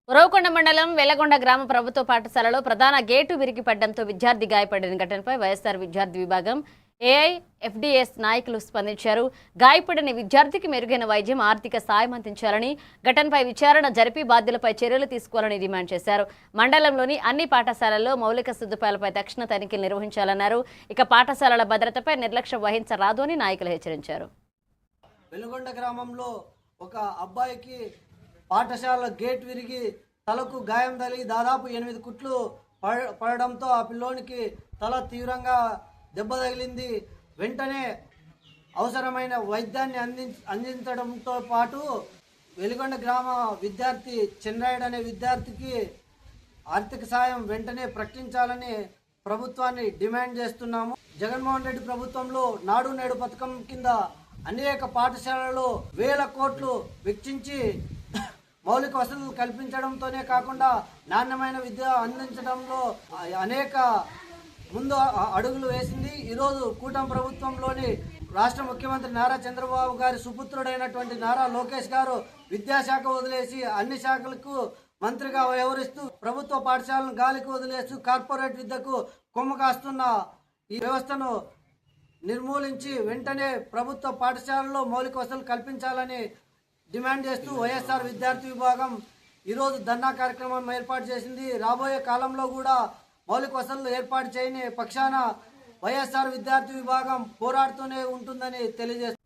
ఉరవకొండ మండలం వెలగొండ గ్రామ ప్రభుత్వ పాఠశాలలో ప్రధాన గేటు విరిగిపడడంతో విద్యార్థి గాయపడిన ఘటనపై వైఎస్ఆర్ విద్యార్థి విభాగం ఏఐఎఫ్డిఎస్ నాయకులు స్పందించారు. గాయపడిన విద్యార్థికి మెరుగైన వైద్యం, ఆర్థిక సాయం అందించాలని, ఘటనపై విచారణ జరిపి బాధ్యులపై చర్యలు తీసుకోవాలని డిమాండ్ చేశారు. మండలంలోని అన్ని పాఠశాలల్లో మౌలిక సదుపాయాలపై తక్షణ తనిఖీలు నిర్వహించాలన్నారు. ఇక పాఠశాలల భద్రతపై నిర్లక్ష్యం వహించరాదు అని నాయకులు హెచ్చరించారు. వెలుగొండ గ్రామంలో ఒక అబ్బాయికి పాఠశాల గేట్ విరిగి తలకు గాయం తగిలి దాదాపు 8 కుట్లు పడడంతో ఆ పిల్లోనికి తల తీవ్రంగా దెబ్బ తగిలింది. వెంటనే అవసరమైన వైద్యాన్ని అందించడంతో పాటు వెలుగొండ గ్రామ విద్యార్థి చంద్రాయుడు అనే విద్యార్థికి ఆర్థిక సాయం వెంటనే ప్రకటించాలని ప్రభుత్వాన్ని డిమాండ్ చేస్తున్నాము. జగన్మోహన్ రెడ్డి ప్రభుత్వంలో నాడు నేడు పథకం కింద అనేక పాఠశాలల్లో వేల కోట్లు వెచ్చించి మౌలిక వసతులు కల్పించడంతోనే కాకుండా నాణ్యమైన విద్య అందించడంలో అనేక ముందు అడుగులు వేసింది. ఈరోజు కూటమి ప్రభుత్వంలోని రాష్ట్ర ముఖ్యమంత్రి నారా చంద్రబాబు గారి సుపుత్రుడైనటువంటి నారా లోకేష్ గారు విద్యాశాఖ వదిలేసి అన్ని శాఖలకు మంత్రిగా వ్యవహరిస్తూ ప్రభుత్వ పాఠశాలను గాలికి వదిలేస్తూ కార్పొరేట్ విద్యకు కొమ్ము కాస్తున్న ఈ వ్యవస్థను నిర్మూలించి వెంటనే ప్రభుత్వ పాఠశాలలో మౌలిక వసతులు కల్పించాలని డిమాండ్ చేస్తూ వైఎస్ఆర్ విద్యార్థి విభాగం ఈరోజు ధర్నా కార్యక్రమం ఏర్పాటు చేసింది. రాబోయే కాలంలో కూడా మౌలిక వసతులు ఏర్పాటు చేయని పక్షాన వైఎస్ఆర్ విద్యార్థి విభాగం పోరాడుతూనే ఉంటుందని తెలియజేస్తుంది.